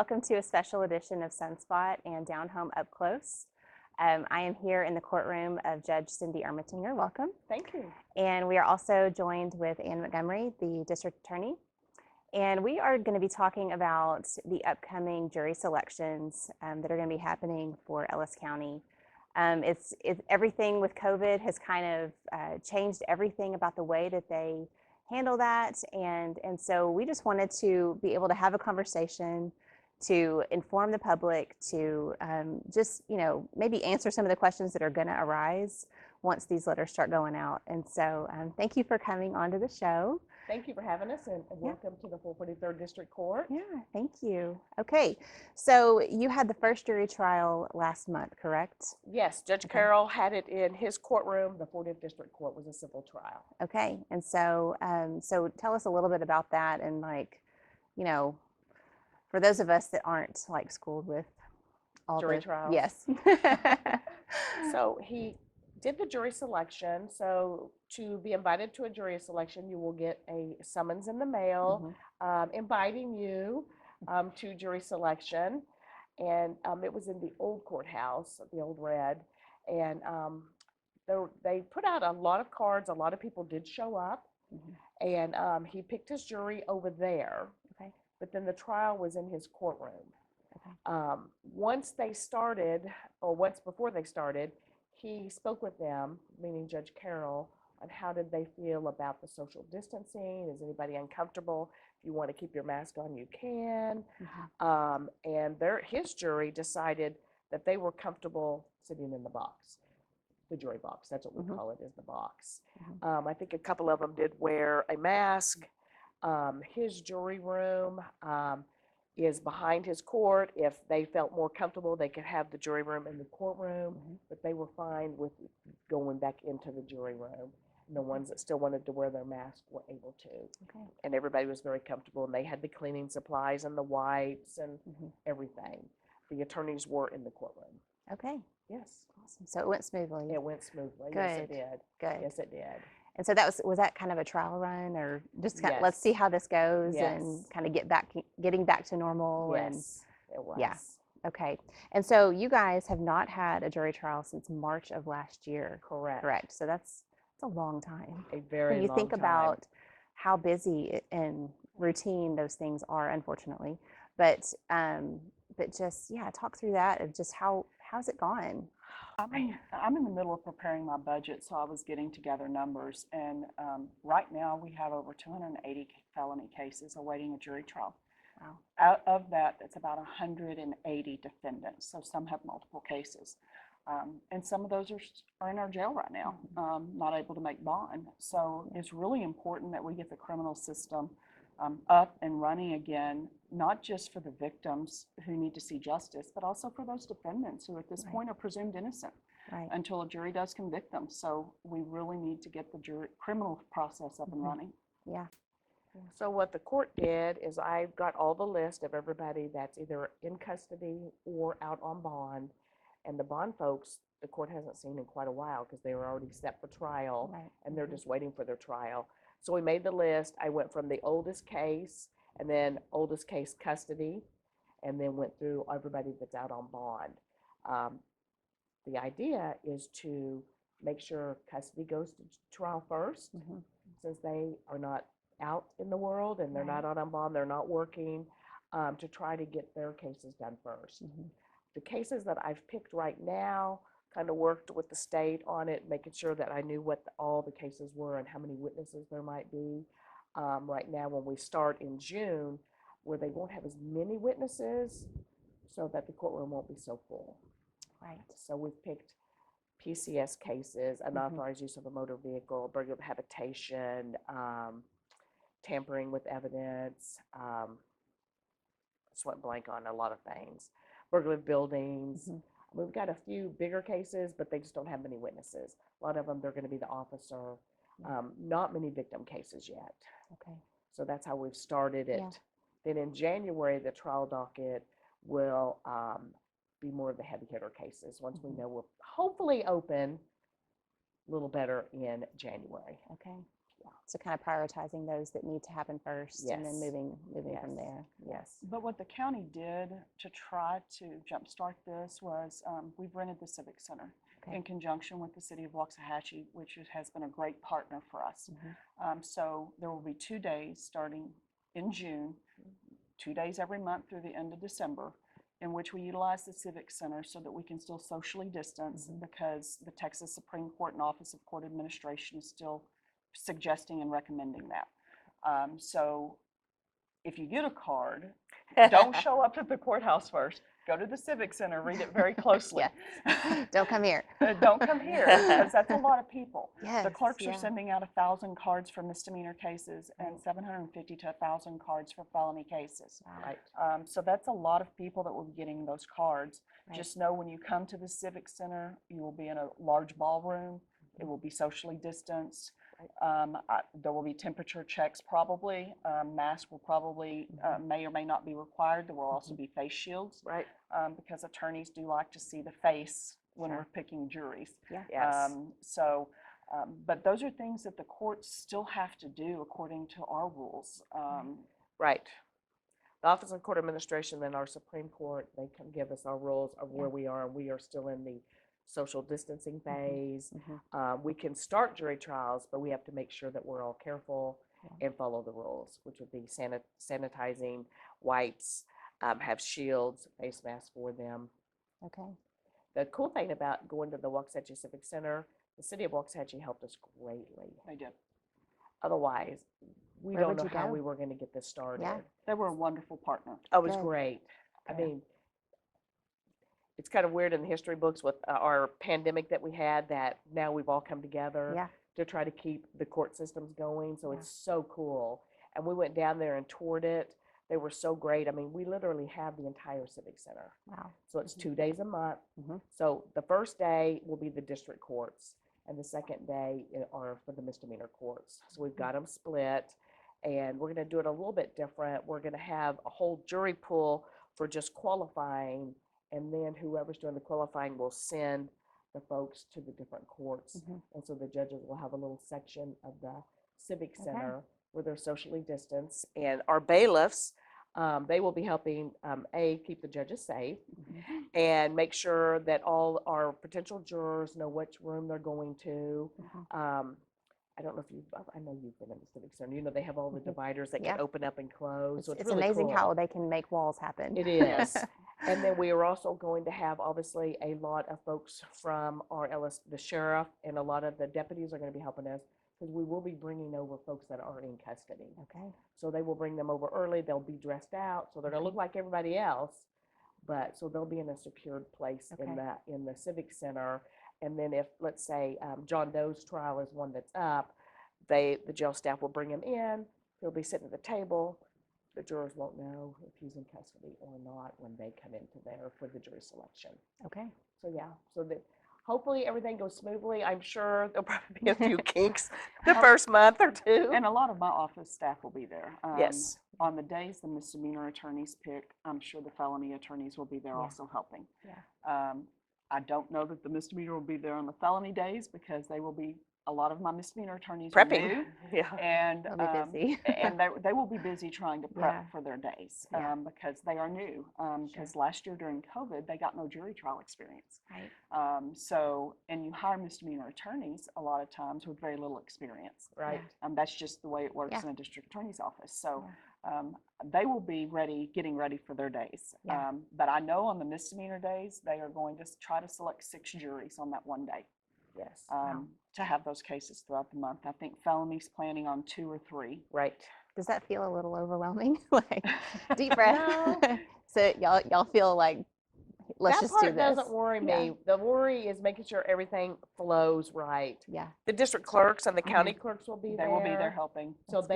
welcome to a special edition of Sun Spot and DownHome Up Close. I am here in the courtroom of Judge Cindy Ermatinger. Welcome. Thank you. And we are also joined with Ann Montgomery, the district attorney. And we are going to be talking about the upcoming jury selections that are going to be happening for Ellis County. It's everything with COVID has kind of changed everything about the way that they handle that, and so we just wanted to be able to have a conversation to inform the public, to just maybe answer some of the questions that are going to arise once these letters start going out. And so thank you for coming onto the show. Thank you for having us, and welcome to the 443rd District Court. Yeah, thank you. Okay, so you had the first jury trial last month, correct? Yes, Judge Carroll had it in his courtroom. The 40th District Court was a civil trial. Okay, and so so tell us a little bit about that, and for those of us that aren't schooled with all jury trials. Yes. So he did the jury selection. So to be invited to a jury selection, you will get a summons in the mail inviting you to jury selection. And it was in the old courthouse, the old Red. And they put out a lot of cards. A lot of people did show up. And he picked his jury over there. Okay. But then the trial was in his courtroom. Okay. Once they started, or once before they started, he spoke with them, meaning Judge Carroll, on how did they feel about the social distancing. Is anybody uncomfortable? If you want to keep your mask on, you can. And his jury decided that they were comfortable sitting in the box, the jury box. That's what we call it, is the box. I think a couple of them did wear a mask. His jury room is behind his court. If they felt more comfortable, they could have the jury room in the courtroom, but they were fine with going back into the jury room. And the ones that still wanted to wear their mask were able to. Okay. And everybody was very comfortable, and they had the cleaning supplies and the wipes and everything. The attorneys were in the courtroom. Okay. Yes. Awesome. So it went smoothly. It went smoothly. Good. Yes, it did. Good. Yes, it did. And so was that kind of a trial run, or just let's see how this goes and kind of getting back to normal? Yes, it was. Yeah. Okay. And so you guys have not had a jury trial since March of last year. Correct. Correct. So that's a long time. A very long time. When you think about how busy and routine those things are, unfortunately, but just talk through that of just how's it gone? I'm in the middle of preparing my budget, so I was getting together numbers, and right now we have over 280 felony cases awaiting a jury trial. Wow. Out of that, it's about 180 defendants, so some have multiple cases. And some of those are in our jail right now, not able to make bond. So it's really important that we get the criminal system up and running again, not just for the victims who need to see justice, but also for those defendants who at this point are presumed innocent until a jury does convict them. So we really need to get the criminal process up and running. Yeah. So what the court did is I got all the list of everybody that's either in custody or out on bond. And the bond folks, the court hasn't seen in quite a while because they were already set for trial, and they're just waiting for their trial. So we made the list. I went from the oldest case, and then oldest case custody, and then went through everybody that's out on bond. The idea is to make sure custody goes to trial first, since they are not out in the world and they're not out on bond, they're not working, to try to get their cases done first. The cases that I've picked right now, kind of worked with the state on it, making sure that I knew what all the cases were and how many witnesses there might be. Right now, when we start in June, where they won't have as many witnesses, so that the courtroom won't be so full. Right. So we've picked PCS cases, unauthorized use of a motor vehicle, burglary of habitation, tampering with evidence. Just went blank on a lot of things. Burglary of buildings. We've got a few bigger cases, but they just don't have many witnesses. A lot of them, they're going to be the officer. Not many victim cases yet. Okay. So that's how we've started it. Then in January, the trial docket will be more of the heavy hitter cases. Once we know we'll hopefully open a little better in January. Okay. Yeah. So kind of prioritizing those that need to happen first and then Yes. moving from Yes. there. Yes. But what the county did to try to jumpstart this was we've rented the Civic Center Okay. in conjunction with the city of Waxahachie, which has been a great partner for us. So there will be 2 days starting in June, 2 days every month through the end of December, in which we utilize the Civic Center so that we can still socially distance because the Texas Supreme Court and Office of Court Administration is still suggesting and recommending that. So if you get a card, don't show up at the courthouse first. Go to the Civic Center, read it very closely. Don't come here. Don't come here because that's a lot of people. Yes, The clerks are yeah. sending out 1,000 cards for misdemeanor cases and 750 to 1,000 cards for felony cases. Wow. Right. So that's a lot of people that will be getting those cards. Right. Just know when you come to the Civic Center, you will be in a large ballroom. It will be socially distanced. There will be temperature checks probably. Masks will probably may or may not be required. There will also be face shields Right. because attorneys do like to see the face when Sure. we're picking juries. Yeah. Yes. But those are things that the courts still have to do according to our rules. Right. The Office of Court Administration and our Supreme Court, they can give us our rules of where we are, and we are still in the social distancing phase. We can start jury trials, but we have to make sure that we're all careful and follow the rules, which would be sanitizing, wipes, have shields, face masks for them. Okay. The cool thing about going to the Waxahachie Civic Center, the city of Waxahachie helped us greatly. They did. Otherwise, we Where don't would know you how go? we were going to get this started. Yeah. They were a wonderful partner. Oh, it was Good. great. I Good. mean, it's kind of weird in the history books with our pandemic that we had that now we've all come together Yeah. to try to keep the court systems going. So Yeah. it's so cool. And we went down there and toured it. They were so great. I mean, we literally have the entire Civic Center. Wow. So it's 2 days a month. Mhm. So the first day will be the district courts, and the second day are for the misdemeanor courts. So we've got them split, and we're going to do it a little bit different. We're going to have a whole jury pool for just qualifying, and then whoever's doing the qualifying will send the folks to the different courts. And so the judges will have a little section of the Civic Center where they're socially distanced, and our bailiffs, they will be helping keep the judges safe and make sure that all our potential jurors know which room they're going to. I don't know if I know you've been in the Civic Center. You know, they have all the dividers that Yeah. can open up and close. So it's It's really amazing cool. how they can make walls happen. It is. And then we are also going to have, obviously, a lot of folks from our Ellis, the sheriff, and a lot of the deputies are going to be helping us because we will be bringing over folks that are in custody. Okay. So they will bring them over early. They'll be dressed out, so they're going to look like everybody else. But so they'll be in a secured place in the Civic Center. And then if, let's say, John Doe's trial is one that's up, the jail staff will bring him in. He'll be sitting at the table. The jurors won't know if he's in custody or not when they come into there for the jury selection. Okay. So yeah, so that hopefully everything goes smoothly. I'm sure there'll probably be a few kinks the first month or two. And a lot of my office staff will be there. Yes. On the days the misdemeanor attorneys pick, I'm sure the felony attorneys will be there also helping. Yeah. I don't know that the misdemeanor will be there on the felony days because they will be, a lot of my misdemeanor attorneys are Prepping. new, Yeah. and They'll be busy. and they will be busy trying to prep Yeah. for their days Yeah. because they are new. Because last year during COVID, they got no jury trial experience. Right. And you hire misdemeanor attorneys a lot of times with very little experience. Right. That's just the way it works Yeah. in a district attorney's office. So they will be getting ready for their days. Yeah. But I know on the misdemeanor days, they are going to try to select 6 juries on that one day Yes. to have those cases throughout the month. I think felony's planning on 2 or 3. Right. Does that feel a little overwhelming? Like, deep breath. So y'all feel like, let's that just part do this. doesn't worry me. Yeah. The worry is making sure everything flows right. Yeah. The district clerks and the county clerks will be They there. will be there helping. So That's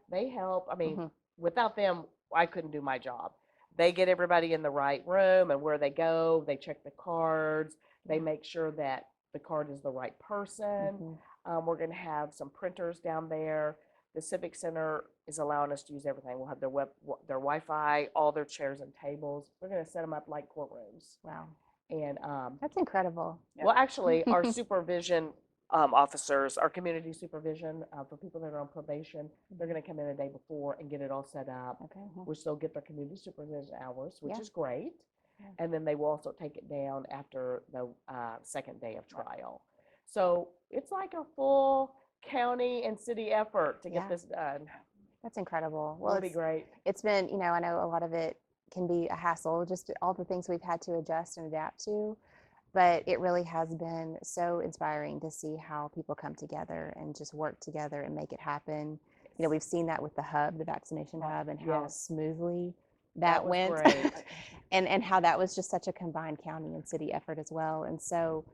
they help. I mean, Mhm. without them, I couldn't do my job. They get everybody in the right room and where they go. They check the cards. They Yeah. make sure that the card is the right person. We're going to have some printers down there. The Civic Center is allowing us to use everything. We'll have their Wi-Fi, all their chairs and tables. We're going to set them up like courtrooms. Wow. And That's incredible. Yeah. well, actually, our supervision officers, our community supervision for people that are on probation, they're going to come in a day before and get it all set up. Okay. We still get their community supervision hours, which Yeah. is great. Yeah. And then they will also take it down after the second day of trial. So it's like a full county and city effort to get Yeah. this done. That's incredible. Well, It'll be great. it's been, I know a lot of it can be a hassle, just all the things we've had to adjust and adapt to. But it really has been so inspiring to see how people come together and just work together and make it happen. We've seen that with the hub, the vaccination hub, and how Yes. smoothly that was went. great. and how that was just such a combined county and city effort as well. And so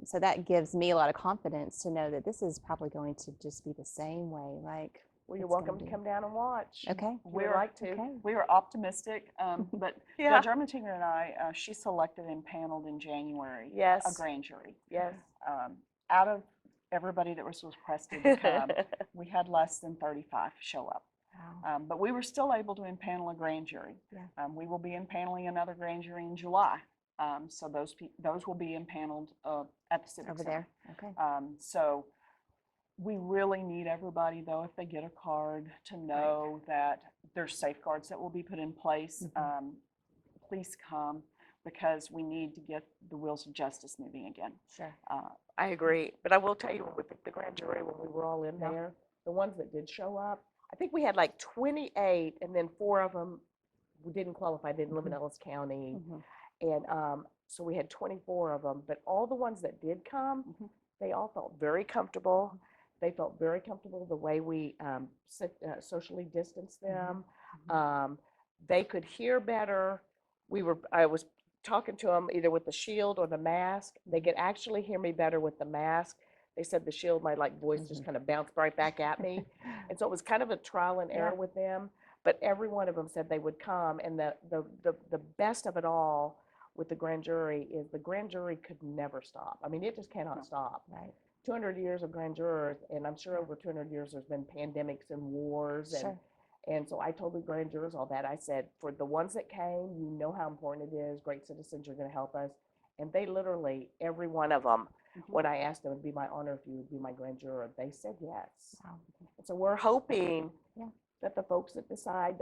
so that gives me a lot of confidence to know that this is probably going to just be the same way. Like, Well, you're it's gonna welcome to be- come down and watch. Okay. If you would like to. Okay. We were optimistic, but Yeah. Judge Ermatinger and I, she selected and paneled in January a Yes. grand jury. Yes. Out of everybody that was requested to come, we had less than 35 show up. Wow. But we were still able to impanel a grand jury. Yeah. We will be impaneling another grand jury in July. So those will be impaneled at the Civic Over Center. there. Okay. So we really need everybody, though, if they get a card, to know that there's safeguards that will be put in place. Please come, because we need to get the wheels of justice moving again. Sure. I agree. But I will tell you, with the grand jury, when we were all in Yeah. there, the ones that did show up, I think we had like 28, and then 4 of them we didn't qualify, didn't live in Ellis County. Mhm. And so we had 24 of them. But all the ones that did come, Mhm. they all felt very comfortable. They felt very comfortable the way we socially distanced them. They could hear better. I was talking to them either with the shield or the mask. They could actually hear me better with the mask. They said the shield, my voice just kind of bounced right back at me. And so it was kind of a trial and error with them. But every one of them said they would come. And the best of it all with the grand jury is the grand jury could never stop. I mean, it just cannot stop. Right. 200 years of grand jurors, and I'm sure over 200 years there's been pandemics and wars. Sure. And so I told the grand jurors all that. I said, for the ones that came, you know how important it is. Great citizens are going to help us. And they literally, every one of them, when I asked them, it'd be my honor if you would be my grand juror, they said yes. Wow. And so we're hoping Yeah. that the folks that decide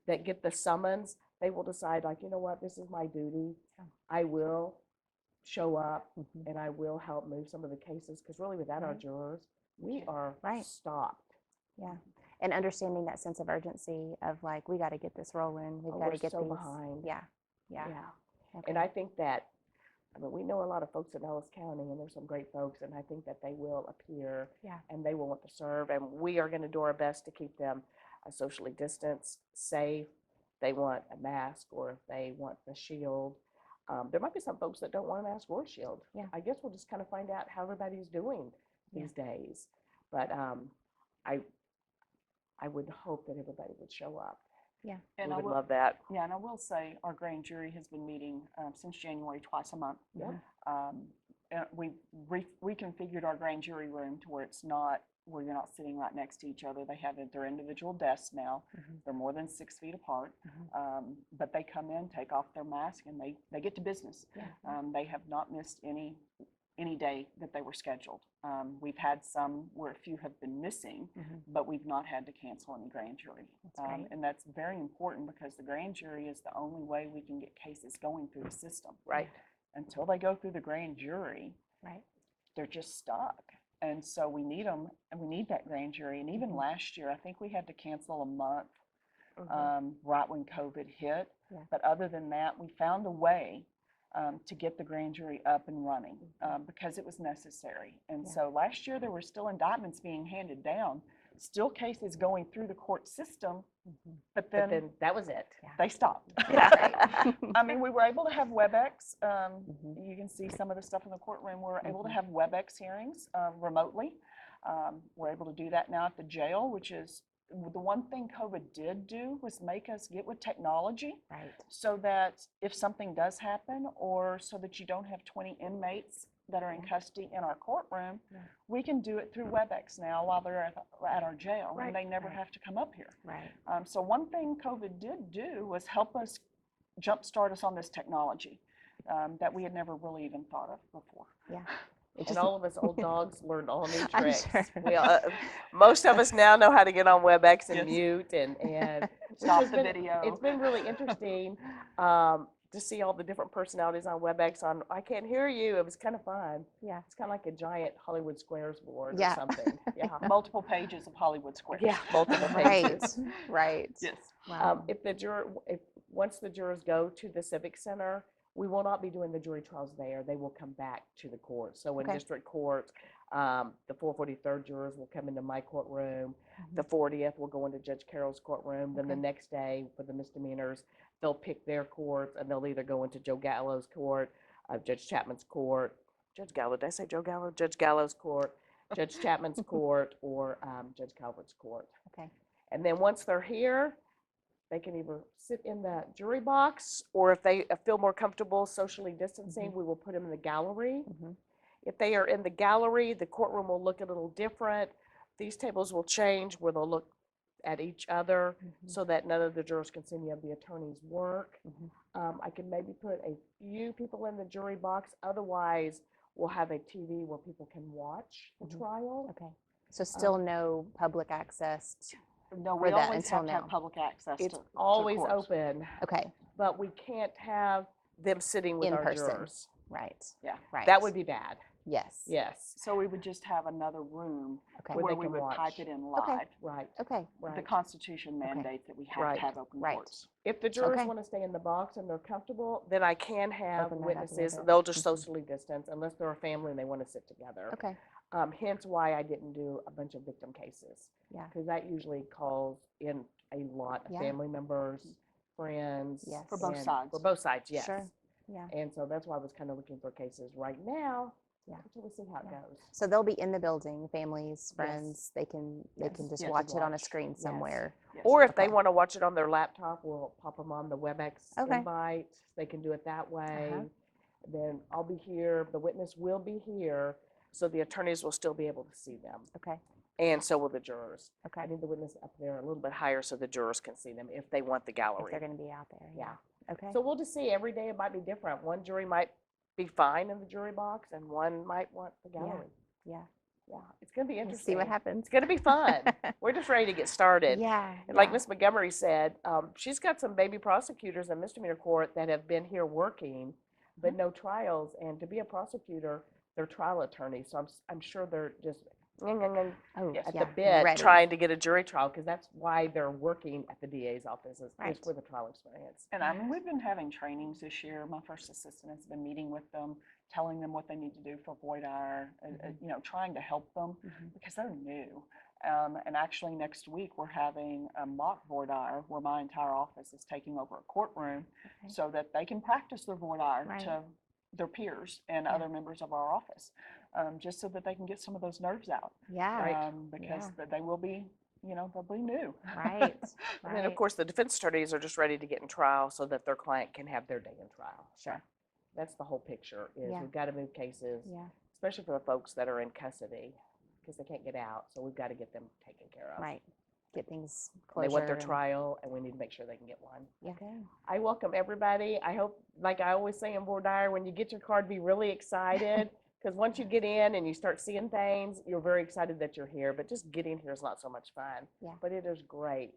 that get the summons, they will decide, like, you know what, this is my duty. Yeah. I will show up Mhm. and I will help move some of the cases, because really without our Right. jurors, we are Right. stopped. Yeah. And understanding that sense of urgency of like, we got to get this rolling. We've Oh, got we're to get so these. behind. Yeah. Yeah. Okay. And I think that, I mean, we know a lot of folks in Ellis County, and there's some great folks, and I think that they will appear. Yeah. And they will want to serve, and we are going to do our best to keep them socially distanced, safe. They want a mask, or if they want the shield. There might be some folks that don't want a mask or a shield. Yeah. I guess we'll just kind of find out how everybody's doing these days. But I would hope that everybody would show up. Yeah. And We I would will, love that. yeah, and I will say our grand jury has been meeting since January twice a month. Yeah. And we reconfigured our grand jury room to where it's not, where you're not sitting right next to each other. They have their individual desks now. They're more than 6 feet apart. But they come in, take off their mask, and they get to business. Yeah. They have not missed any day that they were scheduled. We've had some where a few have been missing, but we've not had to cancel any grand jury. That's great. And that's very important, because the grand jury is the only way we can get cases going through the system. Right. Until they go through the grand jury, Right. they're just stuck. And so we need them, and we need that grand jury. And even last year, I think we had to cancel a month right when COVID hit. Yeah. But other than that, we found a way to get the grand jury up and running because it was necessary. And Yeah. so last year there were still indictments being handed down, still cases going through the court system, but But then then that was it. they stopped. Yeah. I mean, we were able to have WebEx. You can see some of the stuff in the courtroom. We're able to have WebEx hearings remotely. We're able to do that now at the jail, which is the one thing COVID did do was make us get with technology. Right. So that if something does happen, or so that you don't have 20 inmates that are in custody in our courtroom, we can do it through WebEx now while they're at our jail, and they never have to come up here. Right. So one thing COVID did do was help us jumpstart us on this technology that we had never really even thought of before. Yeah. It And just- all of us old dogs learned all new I'm tricks. sure. We most of us now know how to get on WebEx and Yes. mute and which Stop has the been- video. It's been really interesting to see all the different personalities on WebEx. On I can't hear you. It was kind of fun. Yeah. It's kind of like a giant Hollywood Squares board Yeah. or something. Yeah. Multiple pages of Hollywood Squares. Yeah, multiple Right, pages. right. Yes. Wow. If once the jurors go to the Civic Center, we will not be doing the jury trials there. They will come back to the court. So in Okay. district court, the 443rd jurors will come into my courtroom. Mhm. The 40th will go into Judge Carroll's courtroom. Then the Okay. next day for the misdemeanors, they'll pick their courts and they'll either go into Joe Gallo's court, Judge Chapman's court. Judge Gallo, did I say Joe Gallo? Judge Gallo's court, Judge Chapman's court, or Judge Calvert's court. Okay. And then once they're here, they can either sit in the jury box, or if they feel more comfortable socially distancing, we will put them in the gallery. Mhm. If they are in the gallery, the courtroom will look a little different. These tables will change where they'll look at each other Mhm. so that none of the jurors can see any of the attorney's work. Mhm. I can maybe put a few people in the jury box. Otherwise, we'll have a TV where people can watch the Mhm. trial. Okay. So still no public access. No, For we that always until have to have now. public access It's to always courts. open, Okay. but we can't have them sitting with In our person. jurors. Right. Yeah. Right. That would be bad. Yes. Yes. So we would just have another room Okay. Where where they we can would watch. pipe it in Okay. live. Right. Okay. The Right. Constitution mandates that we have Right. to have open Right. courts. If the jurors Okay. want to stay in the box and they're comfortable, then I can have Open that up a little witnesses. bit. They'll just Mhm. socially distance unless they're a family and they want to sit together. Okay. Hence why I didn't do a bunch of victim cases. Yeah. Because that usually calls in a lot of Yeah. family members, friends. Yes. For both and- sides. For both sides, yes. Sure. Yeah. And so that's why I was kind of looking for cases right now. Yeah. Until we see how it Yeah. goes. So they'll be in the building, families, friends. They can Yes. just Yes. watch it on a Watch. screen Yes. somewhere. Yes. Or if they Okay. want to watch it on their laptop, we'll pop them on the WebEx Okay. invite. They can do it that way. Uh-huh. Then I'll be here, the witness will be here, so the attorneys will still be able to see them. Okay. And so will the jurors. I Okay. need the witness up there a little bit higher so the jurors can see them if they want the If they're gallery. going to be out there. Yeah. Okay. So we'll just see, every day it might be different. One jury might be fine in the jury box and one might want the gallery. Yeah. Yeah, it's gonna be We'll interesting. see what happens. It's gonna be fun. We're just ready to get started. Yeah. And like yeah. Miss Montgomery said, she's got some baby prosecutors in misdemeanor court that have been here working, but no trials. And to be a prosecutor, they're trial attorneys. So I'm sure they're just Oh, at yeah. the bit ready. trying to get a jury trial, because that's why they're working at the DA's office is Right. for the trial experience. And I mean, we've been having trainings this year. My first assistant has been meeting with them, telling them what they need to do for voir dire, you know, trying to help them Mhm. because they're new. And actually next week, we're having a mock voir dire where my entire office is taking over a courtroom Okay. so that they can practice their voir dire Right. to their peers and Yeah. other members of our office, just so that they can get some of those nerves out. Yeah. Right. Because Yeah. they will be, you know, they'll be new. Right. And then, of Right. course, the defense attorneys are just ready to get in trial so that their client can have their day in trial. Sure. That's the whole picture, is Yeah. we've got to move cases, Yeah. especially for the folks that are in custody, because they can't get out. So we've got to get them taken care of. Right. Get things They closure. want their and- trial, and we need to make sure they can get one. Yeah. I welcome everybody. I hope, like I always say in voir dire, when you get your card, be really excited. Because once you get in and you start seeing things, you're very excited that you're here. But just getting here is not so much fun. Yeah. But it is great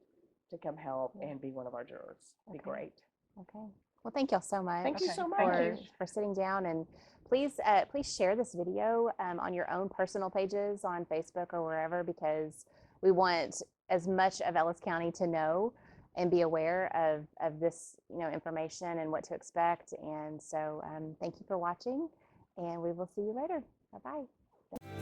to come help Yeah. and be one of our jurors. Be Okay. great. Okay. Well, thank y'all so much. Thank you Okay. so much. Thank you. for sitting down, and please share this video on your own personal pages on Facebook or wherever, because we want as much of Ellis County to know and be aware of this information and what to expect. And so thank you for watching, and we will see you later. Bye bye.